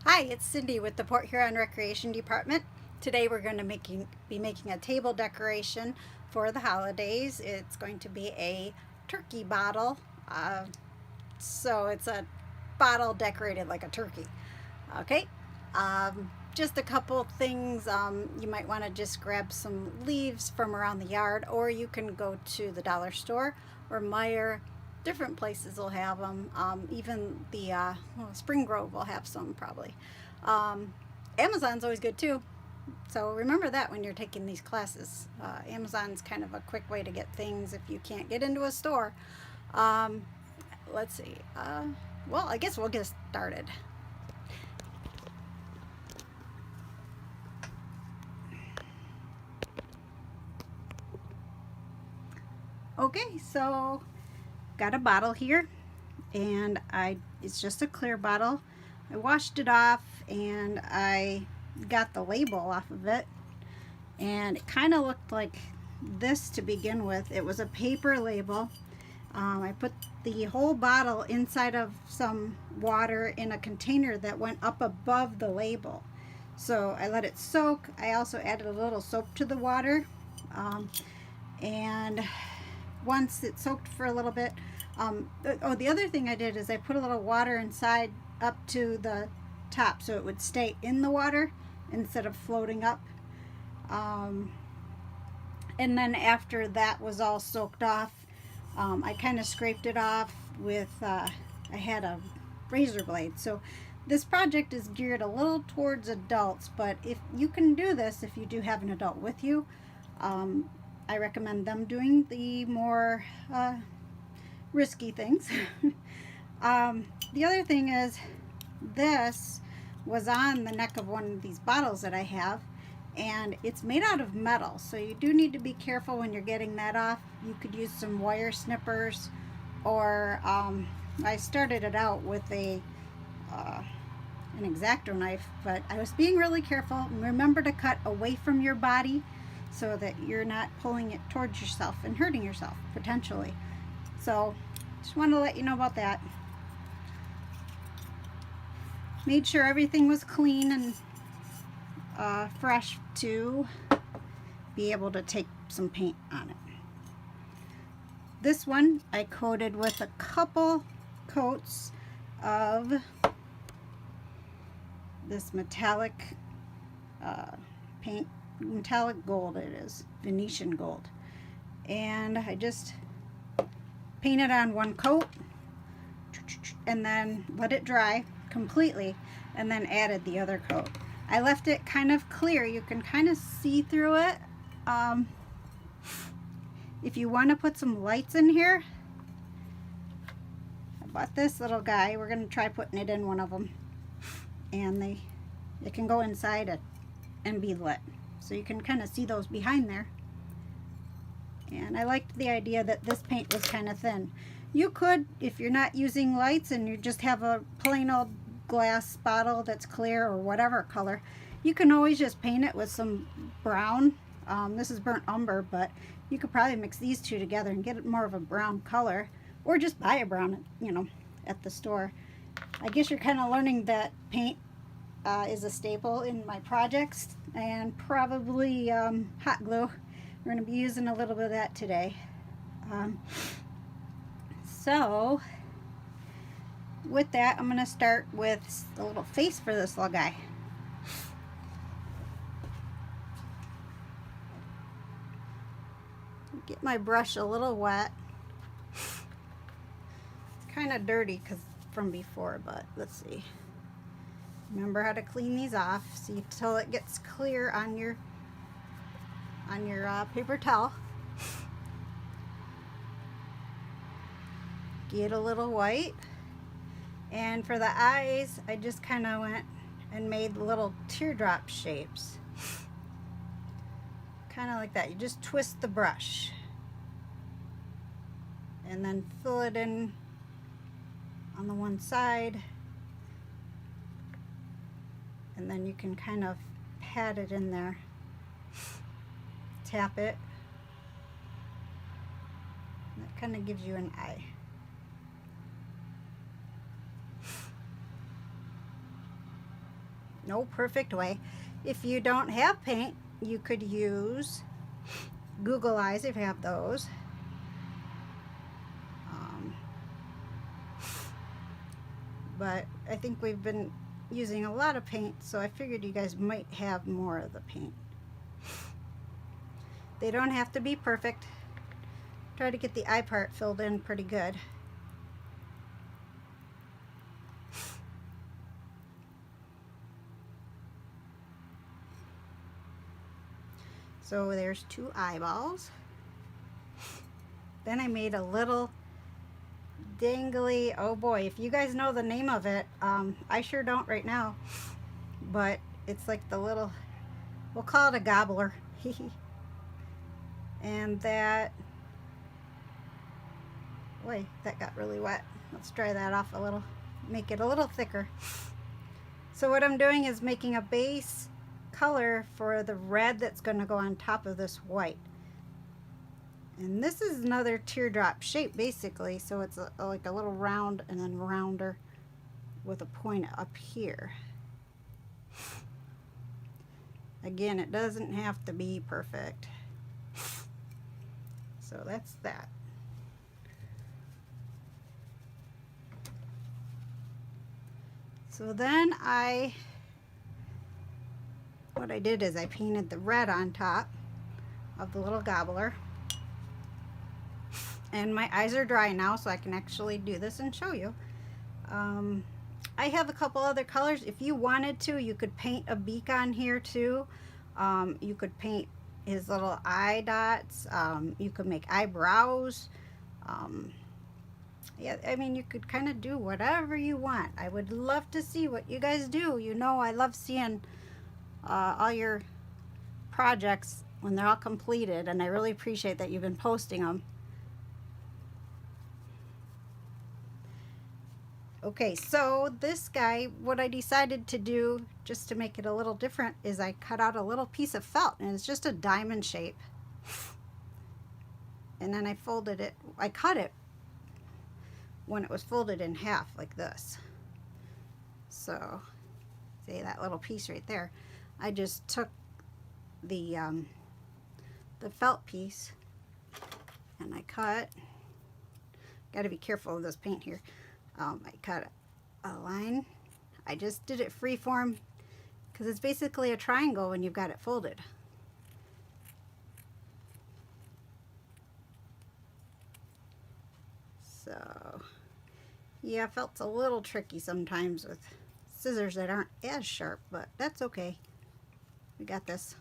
Hi, it's Cindy with the Port Huron Recreation Department. Today we're going to be making a table decoration for the holidays. It's going to be a turkey bottle. So it's a bottle decorated like a turkey. Okay, just a couple things. You might want to just grab some leaves from around the yard, or you can go to the dollar store or Meyer. Different places will have them. Even the Spring Grove will have some probably. Um, Amazon's always good too. So remember that when you're taking these classes. Amazon's kind of a quick way to get things if you can't get into a store. Um, let's see. Well, I guess we'll get started. Okay, so got a bottle here, and it's just a clear bottle. I washed it off and I got the label off of it, and it kind of looked like this to begin with. It was a paper label. I put the whole bottle inside of some water in a container that went up above the label. So I let it soak. I also added a little soap to the water, and once it soaked for a little bit, the other thing I did is I put a little water inside up to the top so it would stay in the water instead of floating up. And then after that was all soaked off, I kind of scraped it off with, I had a razor blade. So this project is geared a little towards adults, but if you can do this, if you do have an adult with you, I recommend them doing the more risky things. The other thing is, this was on the neck of one of these bottles that I have, and it's made out of metal, so you do need to be careful when you're getting that off. You could use some wire snippers, or I started it out with an X-Acto knife, but I was being really careful. Remember to cut away from your body so that you're not pulling it towards yourself and hurting yourself potentially. So just want to let you know about that. Made sure everything was clean and fresh to be able to take some paint on it. This one I coated with a couple coats of this metallic paint, metallic gold it is, Venetian gold. And I just painted on one coat and then let it dry completely, and then added the other coat. I left it kind of clear. You can kind of see through it. If you want to put some lights in here, I bought this little guy. We're going to try putting it in one of them, and it can go inside it and be lit, so you can kind of see those behind there. And I liked the idea that this paint was kind of thin. You could, if you're not using lights and you just have a plain old glass bottle that's clear or whatever color, you can always just paint it with some brown. This is burnt umber, but you could probably mix these two together and get it more of a brown color, or just buy a brown, at the store. I guess you're kind of learning that paint is a staple in my projects, and probably hot glue. We're going to be using a little bit of that today. So with that, I'm going to start with a little face for this little guy. Get my brush a little wet. It's kind of dirty from before, but let's see. Remember how to clean these off. See till it gets clear on your paper towel. Get a little white. And for the eyes, I just kind of went and made little teardrop shapes. Kind of like that. You just twist the brush and then fill it in on the one side, and then you can kind of pat it in there. Tap it. That kind of gives you an eye. no perfect way. If you don't have paint, you could use Google Eyes if you have those. But I think we've been using a lot of paint, so I figured you guys might have more of the paint. They don't have to be perfect. Try to get the eye part filled in pretty good. So there's 2 eyeballs. Then I made a little dangly, oh boy, if you guys know the name of it, I sure don't right now, but it's like the little, we'll call it a gobbler. And that, boy, that got really wet. Let's dry that off a little, make it a little thicker. So what I'm doing is making a base color for the red that's going to go on top of this white. And this is another teardrop shape basically, so it's like a little round and then rounder with a point up here. Again, it doesn't have to be perfect. So that's that. So then what I did is I painted the red on top of the little gobbler. And my eyes are dry now, so I can actually do this and show you. I have a couple other colors. If you wanted to, you could paint a beak on here too. You could paint his little eye dots. You could make eyebrows. Yeah, I mean, you could kind of do whatever you want. I would love to see what you guys do. You know, I love seeing all your projects when they're all completed, and I really appreciate that you've been posting them. Okay, so this guy, what I decided to do just to make it a little different is I cut out a little piece of felt, and it's just a diamond shape. And then I folded it, I cut it when it was folded in half like this. So, see that little piece right there? I just took the felt piece and I cut, got to be careful of this paint here. I cut a line. I just did it freeform because it's basically a triangle when you've got it folded. So, yeah, felt's a little tricky sometimes with scissors that aren't as sharp, but that's okay. We got this.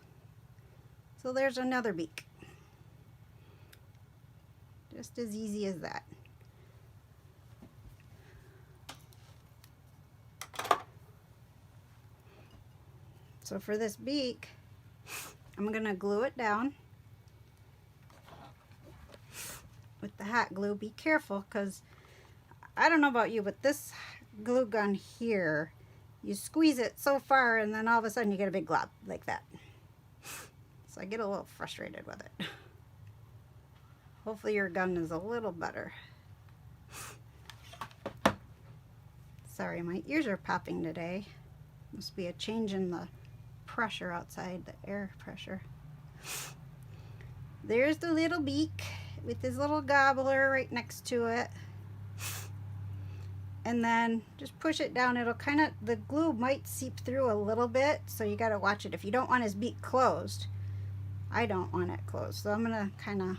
So there's another beak. Just as easy as that. So for this beak, I'm going to glue it down with the hot glue. Be careful, because I don't know about you, but this glue gun here, you squeeze it so far and then all of a sudden you get a big glob like that. So I get a little frustrated with it. Hopefully your gun is a little better. Sorry, my ears are popping today. Must be a change in the pressure outside, the air pressure. There's the little beak with his little gobbler right next to it. And then just push it down. It'll kind of, the glue might seep through a little bit, so you got to watch it. If you don't want his beak closed, I don't want it closed. So I'm going to kind of,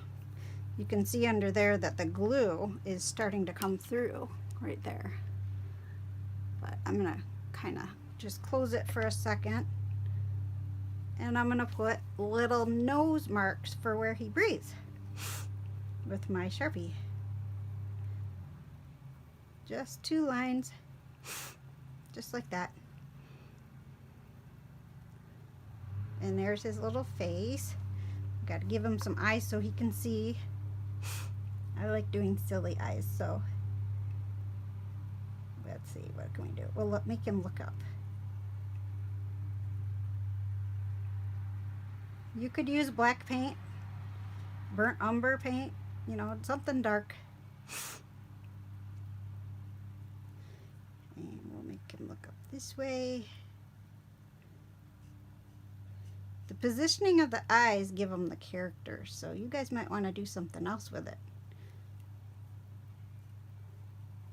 you can see under there that the glue is starting to come through right there. But I'm going to kind of just close it for a second. And I'm going to put little nose marks for where he breathes with my Sharpie. Just 2 lines, just like that. And there's his little face. Got to give him some eyes so he can see. I like doing silly eyes, so let's see, what can we do? Well, make him look up. You could use black paint, burnt umber paint, you know, something dark. And we'll make him look up this way. The positioning of the eyes give them the character, so you guys might want to do something else with it.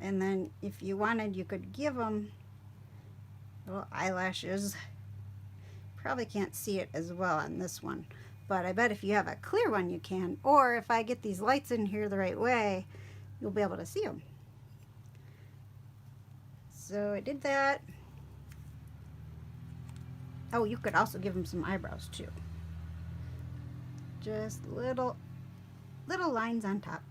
And then if you wanted, you could give them little eyelashes. Probably can't see it as well on this one, but I bet if you have a clear one you can, or if I get these lights in here the right way, you'll be able to see them. So I did that. Oh, you could also give them some eyebrows too. Just little lines on top.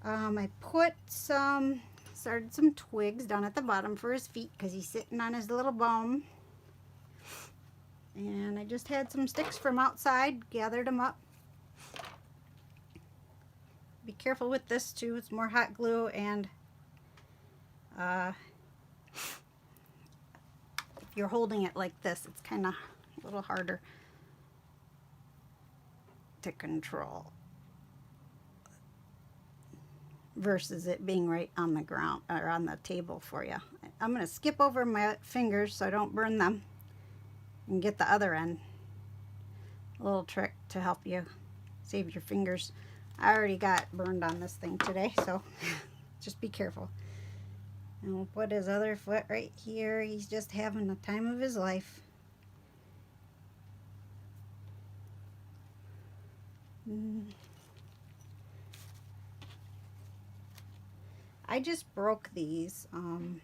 I put started some twigs down at the bottom for his feet because he's sitting on his little bone. And I just had some sticks from outside, gathered them up. Be careful with this too, it's more hot glue, and if you're holding it like this, it's kind of a little harder to control versus it being right on the ground or on the table for you. I'm going to skip over my fingers so I don't burn them and get the other end. A little trick to help you save your fingers. I already got burned on this thing today, so just be careful. And we'll put his other foot right here. He's just having the time of his life. I just broke these. Let's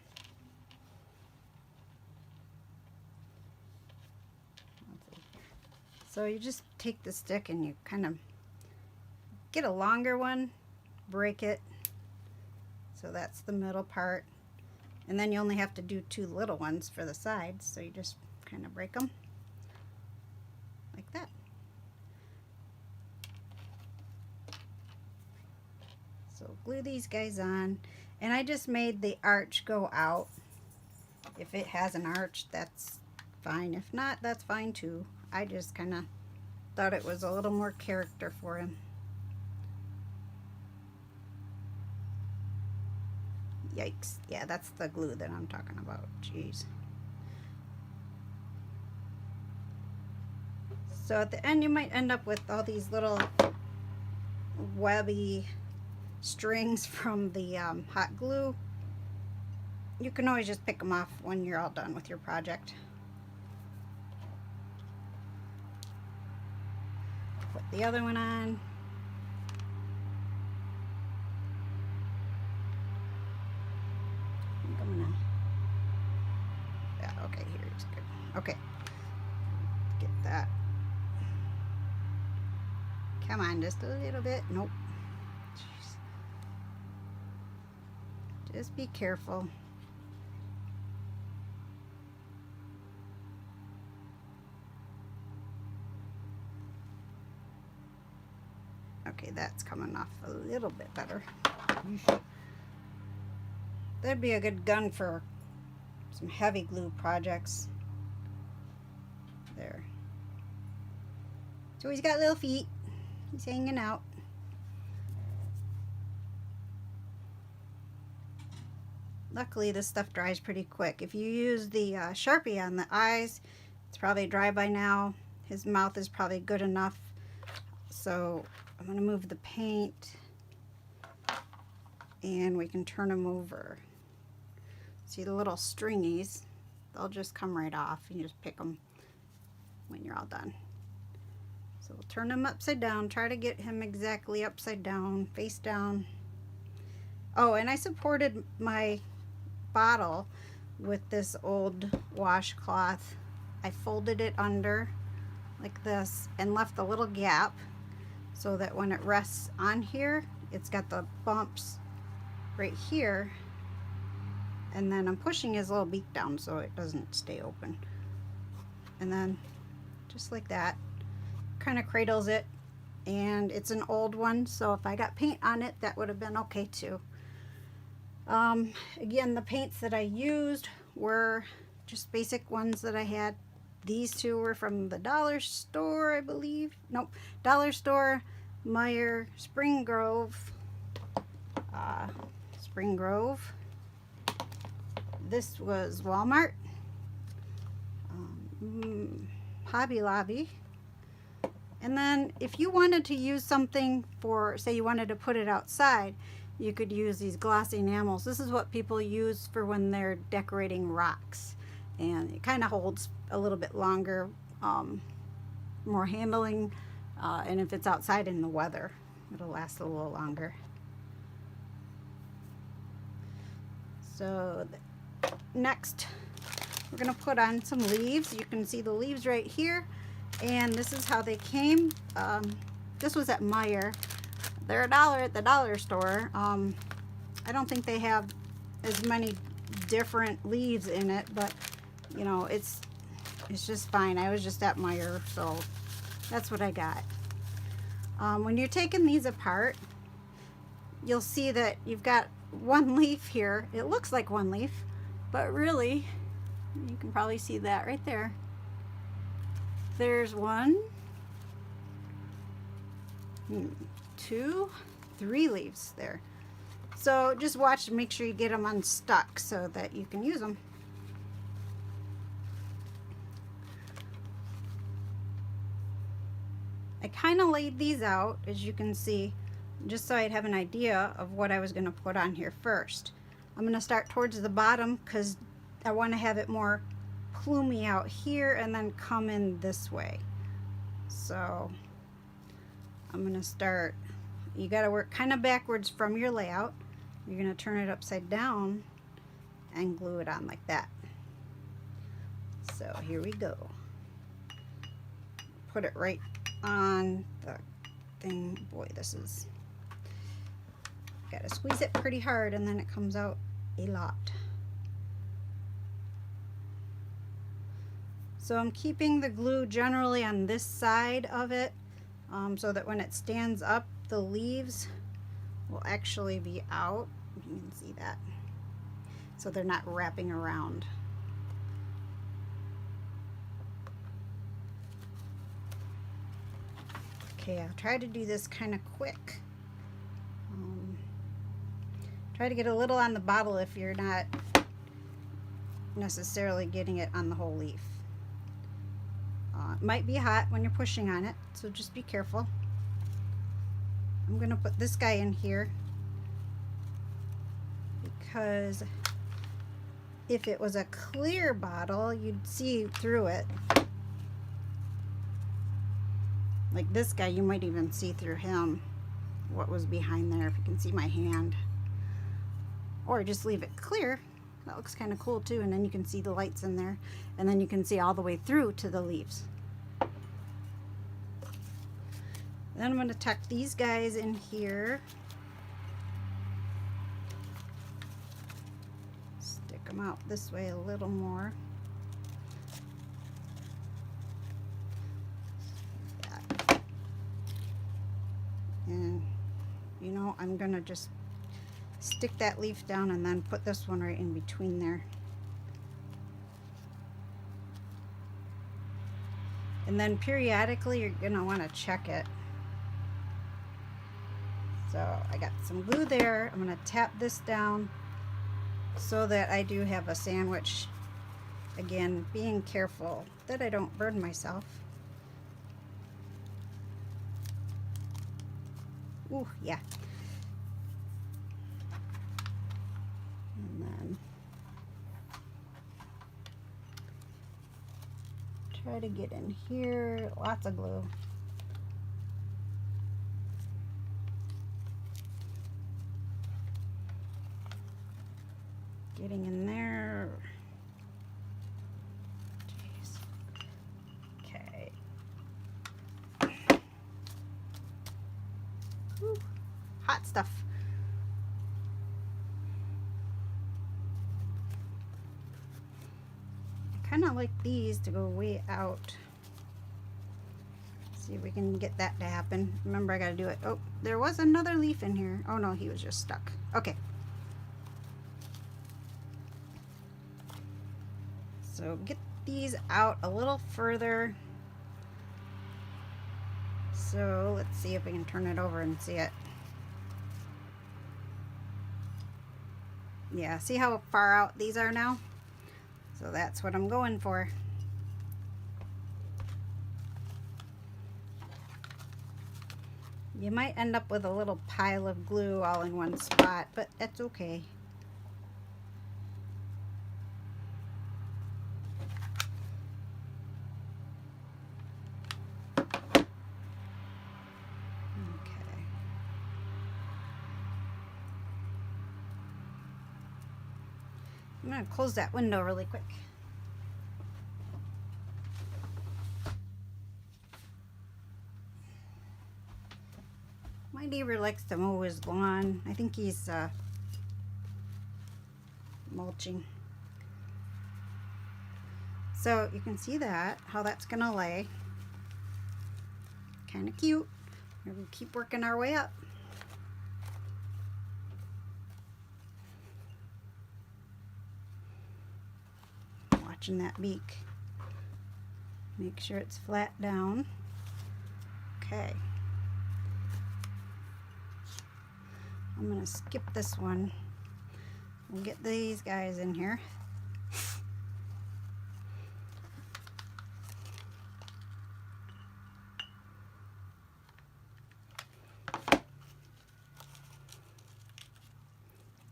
see. So you just take the stick and you kind of get a longer one, break it. So that's the middle part. And then you only have to do 2 little ones for the sides. So you just kind of break them like that. So glue these guys on, and I just made the arch go out. If it has an arch, that's fine. If not, that's fine too. I just kind of thought it was a little more character for him. Yikes. Yeah, that's the glue that I'm talking about. Jeez. So at the end you might end up with all these little webby strings from the hot glue. You can always just pick them off when you're all done with your project. Put the other one on. I think I'm gonna, yeah, okay, here it's good. Okay, get that. Come on, just a little bit. Nope. Jeez. Just be careful. Okay, that's coming off a little bit better. That'd be a good gun for some heavy glue projects. There. So he's got little feet. He's hanging out. Luckily, this stuff dries pretty quick. If you use the Sharpie on the eyes, it's probably dry by now. His mouth is probably good enough. So I'm going to move the paint, and we can turn them over. See the little stringies? They'll just come right off. You just pick them when you're all done. So we'll turn him upside down. Try to get him exactly upside down, face down. Oh, and I supported my bottle with this old washcloth. I folded it under like this and left a little gap so that when it rests on here, it's got the bumps right here. And then I'm pushing his little beak down so it doesn't stay open. And then just like that, kind of cradles it. And it's an old one, so if I got paint on it, that would have been okay too. Again, the paints that I used were just basic ones that I had. These two were from the dollar store, I believe. Nope, dollar store, Meyer, Spring Grove. This was Walmart. Hobby Lobby. And then if you wanted to use something for, say you wanted to put it outside, you could use these glossy enamels. This is what people use for when they're decorating rocks. And it kind of holds a little bit longer, more handling, and if it's outside in the weather, it'll last a little longer. So next, we're going to put on some leaves. You can see the leaves right here. And this is how they came. This was at Meijer. They're $1 at the dollar store. I don't think they have as many different leaves in it, but you know, it's just fine. I was just at Meijer, so that's what I got. When you're taking these apart, you'll see that you've got one leaf here. It looks like one leaf, but really, you can probably see that right there. There's 1, 2, 3 leaves there. So just watch and make sure you get them unstuck so that you can use them. I kind of laid these out, as you can see, just so I'd have an idea of what I was going to put on here first. I'm going to start towards the bottom because I want to have it more plumey out here and then come in this way. So I'm going to start, you got to work kind of backwards from your layout. You're going to turn it upside down and glue it on like that. So here we go. Put it right on the thing. Boy, this is, got to squeeze it pretty hard and then it comes out a lot. So I'm keeping the glue generally on this side of it, so that when it stands up, the leaves will actually be out. You can see that. So they're not wrapping around. Okay, I'll try to do this kind of quick. Try to get a little on the bottle if you're not necessarily getting it on the whole leaf. It might be hot when you're pushing on it, so just be careful. I'm going to put this guy in here because if it was a clear bottle, you'd see through it. Like this guy, you might even see through him what was behind there, if you can see my hand. Or just leave it clear. That looks kind of cool too, and then you can see the lights in there, and then you can see all the way through to the leaves. Then I'm going to tuck these guys in here. Stick them out this way a little more. Like that. And you know, I'm going to just stick that leaf down and then put this one right in between there. And then periodically you're going to want to check it. So I got some glue there. I'm going to tap this down so that I do have a sandwich. Again, being careful that I don't burn myself. Ooh, yeah. And then try to get in here. Lots of glue. Getting in there. Jeez. Okay. Whew. Hot stuff. I kind of like these to go way out. See if we can get that to happen. Remember, I got to do it. Oh, there was another leaf in here. Oh no, he was just stuck. Okay. So get these out a little further. So let's see if we can turn it over and see it. Yeah, see how far out these are now? So that's what I'm going for. You might end up with a little pile of glue all in one spot, but that's okay. I'm going to close that window really quick. My neighbor likes to mow his lawn. I think he's mulching. So you can see that, how that's going to lay. Kind of cute. We're going to keep working our way up. Watching that beak. Make sure it's flat down. Okay. I'm going to skip this one. We'll get these guys in here.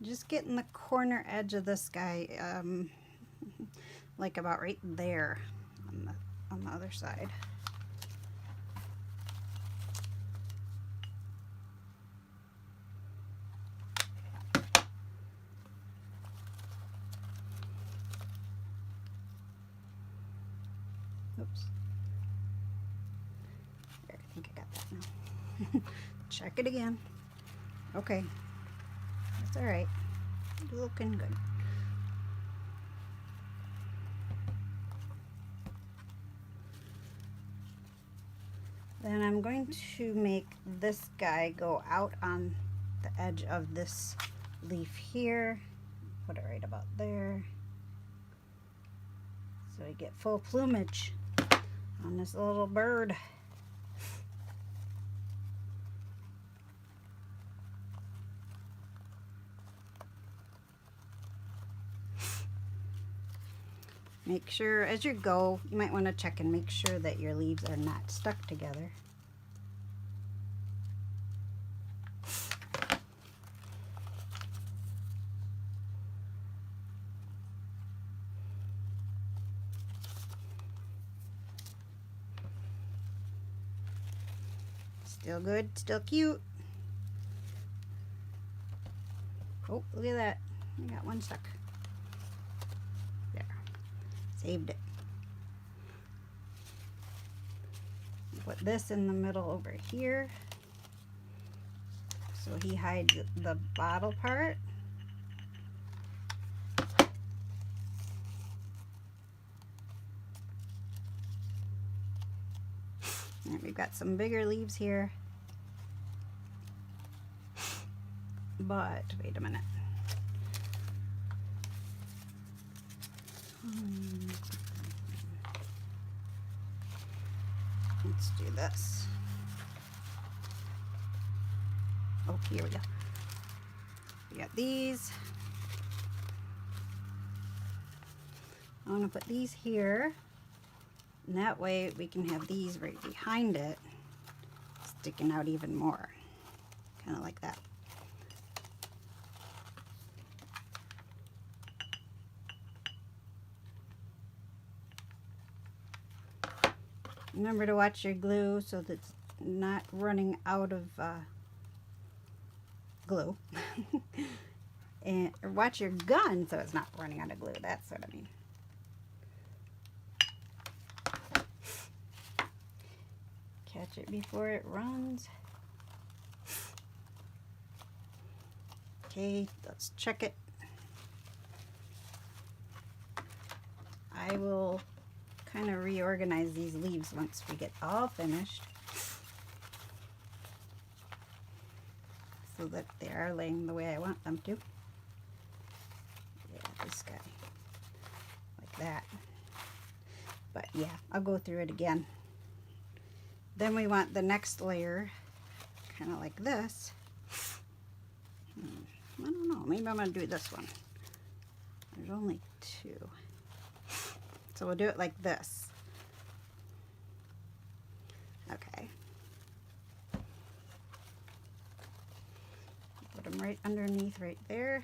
Just getting the corner edge of this guy, like about right there on the other side. Oops. There, I think I got that now. Check it again. Okay. That's all right. Looking good. Then I'm going to make this guy go out on the edge of this leaf here. Put it right about there. So we get full plumage on this little bird. Make sure as you go, you might want to check and make sure that your leaves are not stuck together. Still good, still cute. Oh, look at that. I got one stuck. There. Saved it. Put this in the middle over here. So he hides the bottle part. And we've got some bigger leaves here. But wait a minute. Let's do this. Oh, here we go. We got these. I want to put these here. And that way we can have these right behind it, sticking out even more. Kind of like that. Remember to watch your glue so that it's not running out of glue. And or watch your gun so it's not running out of glue. That's what I mean. Catch it before it runs. Okay, let's check it. I will kind of reorganize these leaves once we get all finished so that they are laying the way I want them to. Yeah, this guy. Like that. But yeah, I'll go through it again. Then we want the next layer kind of like this. I don't know, maybe I'm going to do this one. There's only two. So we'll do it like this. Put them right underneath right there.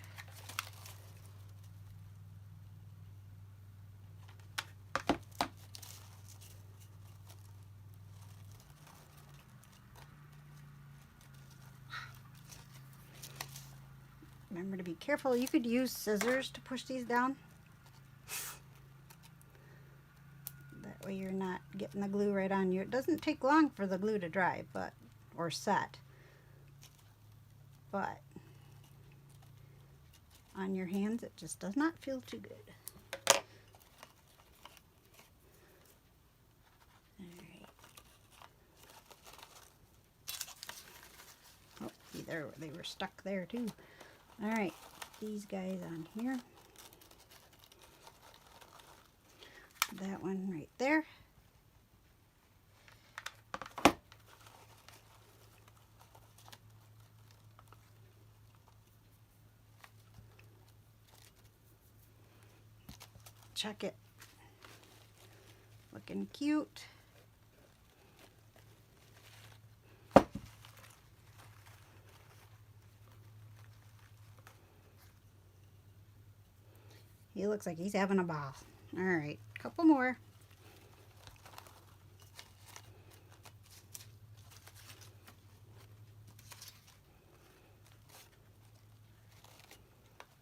Remember to be careful. You could use scissors to push these down. That way you're not getting the glue right on you. It doesn't take long for the glue to dry, or set. But on your hands, it just does not feel too good. Alright. Oh, either they were stuck there too. Alright, these guys on here. That one right there. Check it. Looking cute. He looks like he's having a ball. All right, couple more.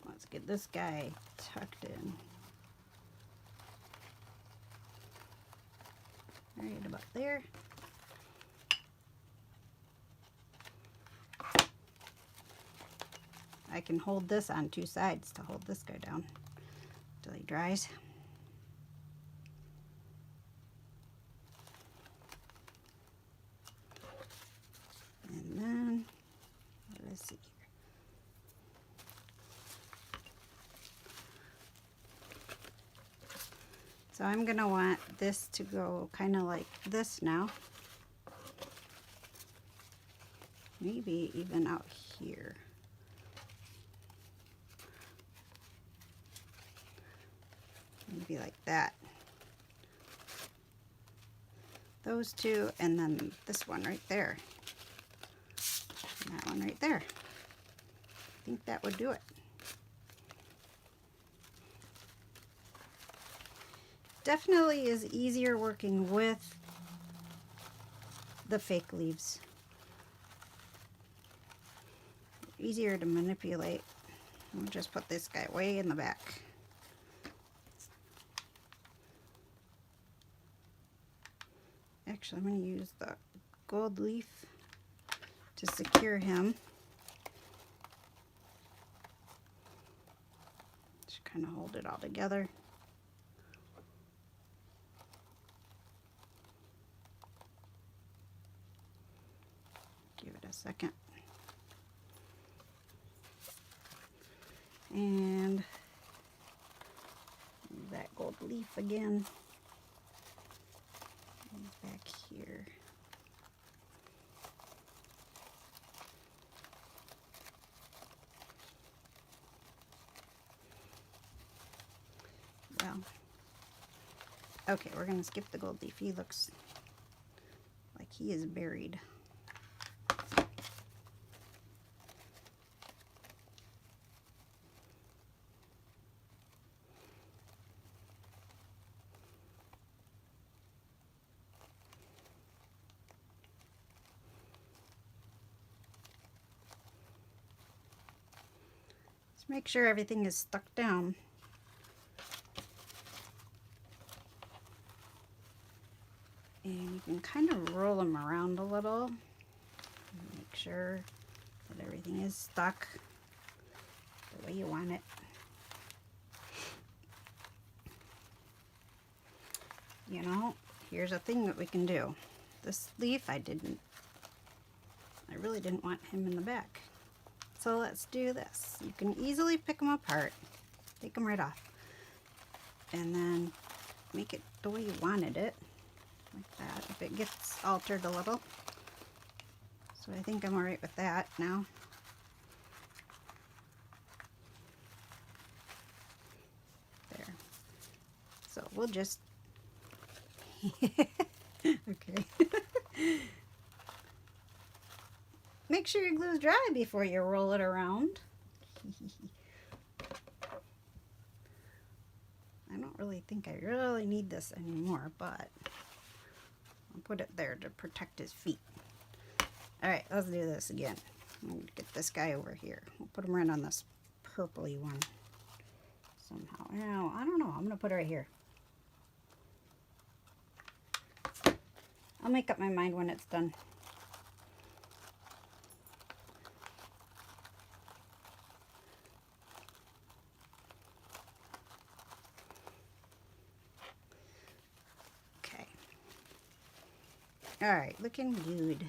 Let's get this guy tucked in. Right about there. I can hold this on two sides to hold this guy down till he dries. And then, let's see here. So I'm going to want this to go kind of like this now. Maybe even out here. Maybe like that. Those two, and then this one right there. And that one right there. I think that would do it. Definitely is easier working with the fake leaves. Easier to manipulate. We'll just put this guy way in the back. Actually, I'm going to use the gold leaf to secure him. Just kind of hold it all together. Give it a second. And that gold leaf again. And back here. Well, okay, we're going to skip the gold leaf. He looks like he is buried. Make sure everything is stuck down. And you can kind of roll them around a little. Make sure that everything is stuck the way you want it. You know, here's a thing that we can do. This leaf, I really didn't want him in the back. So let's do this. You can easily pick them apart, take them right off, and then make it the way you wanted it, like that, if it gets altered a little. So I think I'm all right with that now. There. So we'll just, okay. make sure your glue's dry before you roll it around. I don't really think I really need this anymore, but I'll put it there to protect his feet. Alright, let's do this again. I'm going to get this guy over here. We'll put him right on this purpley one somehow. Now, I don't know. I'm going to put it right here. I'll make up my mind when it's done. Okay. Alright, looking good.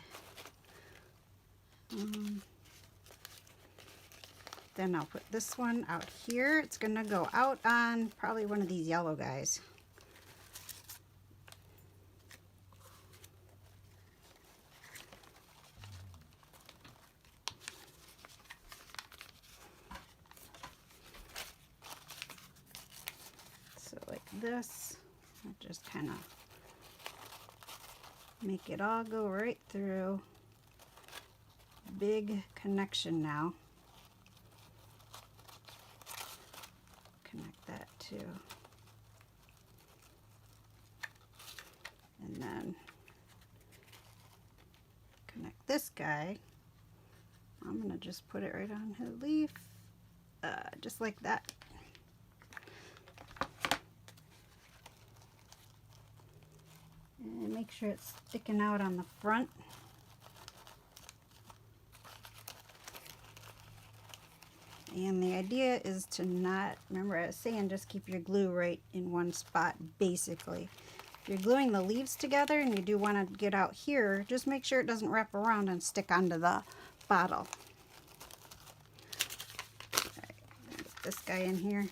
Then I'll put this one out here. It's going to go out on probably one of these yellow guys. So like this, I'll just kind of make it all go right through. Big connection now. Connect that too. And then connect this guy. I'm going to just put it right on his leaf, just like that. And make sure it's sticking out on the front. And the idea is to not, remember I was saying, just keep your glue right in one spot, basically. If you're gluing the leaves together and you do want to get out here, just make sure it doesn't wrap around and stick onto the bottle. Alright, get this guy in here.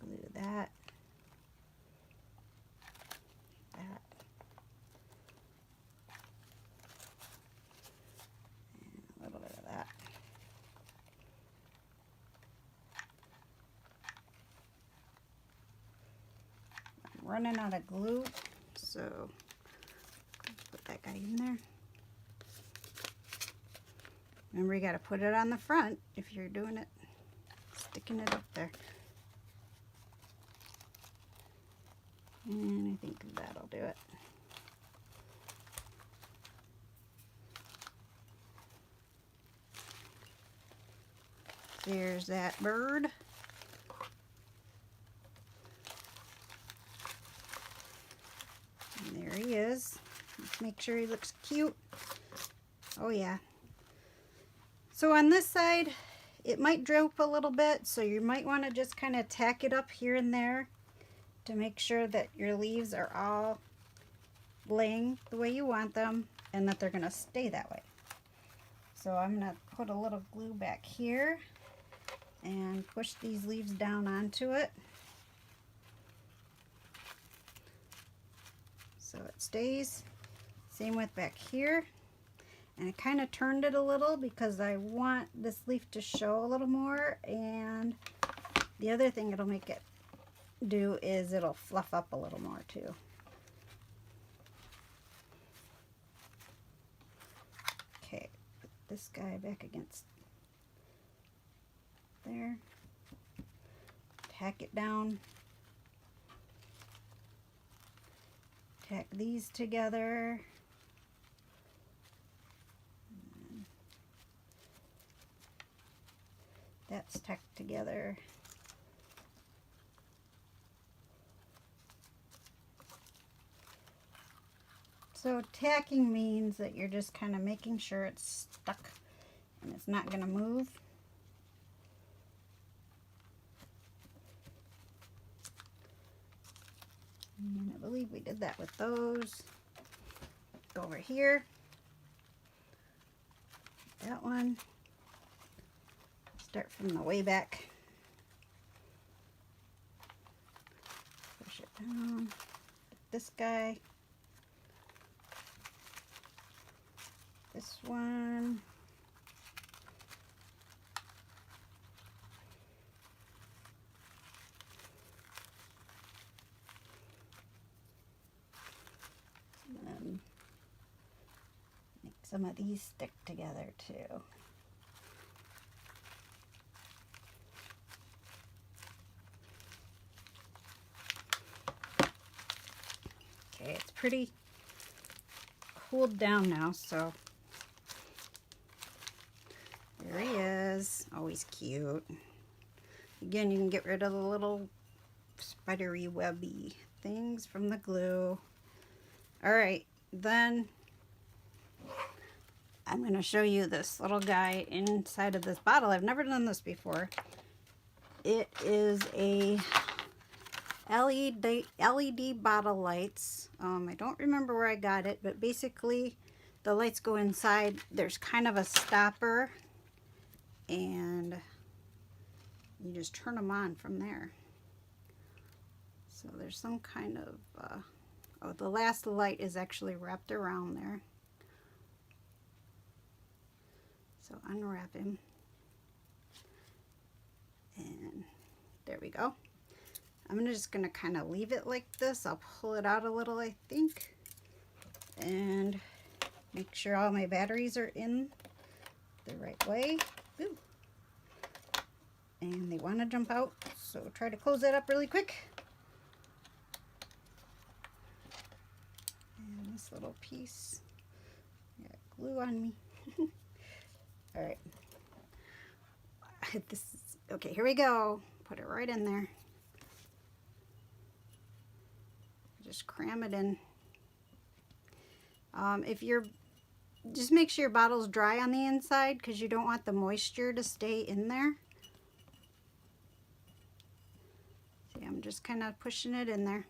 Glue that. That. And a little bit of that. Running out of glue, so put that guy in there. Remember, you got to put it on the front if you're doing it, sticking it up there. And I think that'll do it. There's that bird. There he is. Let's make sure he looks cute. Oh yeah. So on this side, it might droop a little bit, so you might want to just kind of tack it up here and there to make sure that your leaves are all laying the way you want them and that they're going to stay that way. So I'm going to put a little glue back here and push these leaves down onto it. So it stays. Same with back here. And I kind of turned it a little because I want this leaf to show a little more. And the other thing it'll make it do is it'll fluff up a little more too. Okay, put this guy back against there. Tack it down. Tack these together. That's tacked together. So tacking means that you're just kind of making sure it's stuck and it's not going to move. And I believe we did that with those. Go over here. That one. Start from the way back. Push it down. This guy. This one. some of these stick together too. Okay, it's pretty cooled down now, so there he is. Always cute. Again, you can get rid of the little spidery webby things from the glue. Alright, then I'm going to show you this little guy inside of this bottle. I've never done this before. It is a LED bottle lights. I don't remember where I got it, but basically the lights go inside. There's kind of a stopper, and you just turn them on from there. So there's some kind of, oh, the last light is actually wrapped around there. So unwrap him. And there we go. I'm just going to kind of leave it like this. I'll pull it out a little, I think. And make sure all my batteries are in the right way. Ooh. And they want to jump out, so try to close that up really quick. And this little piece, got glue on me. All right. This is, okay, here we go. Put it right in there. Just cram it in. If you're, just make sure your bottle's dry on the inside, because you don't want the moisture to stay in there. See, I'm just kind of pushing it in there.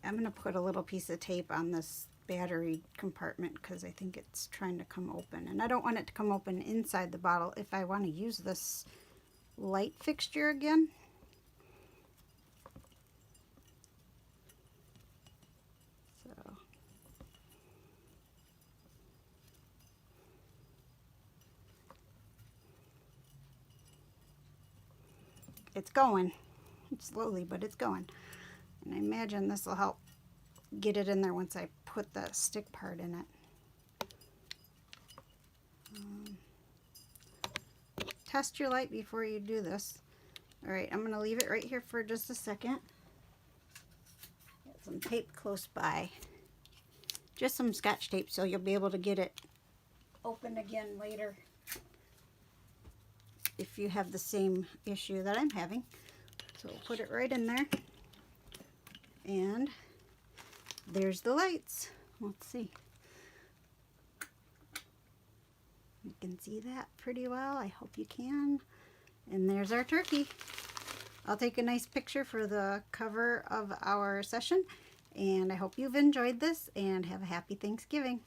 I'm going to put a little piece of tape on this battery compartment because I think it's trying to come open, and I don't want it to come open inside the bottle if I want to use this light fixture again. So it's going. It's slowly, but it's going. And I imagine this will help get it in there once I put the stick part in it. Test your light before you do this. Alright, I'm going to leave it right here for just a second. Got some tape close by. Just some Scotch tape so you'll be able to get it open again later if you have the same issue that I'm having. So we'll put it right in there. And there's the lights. Let's see. You can see that pretty well. I hope you can. And there's our turkey. I'll take a nice picture for the cover of our session. And I hope you've enjoyed this and have a happy Thanksgiving.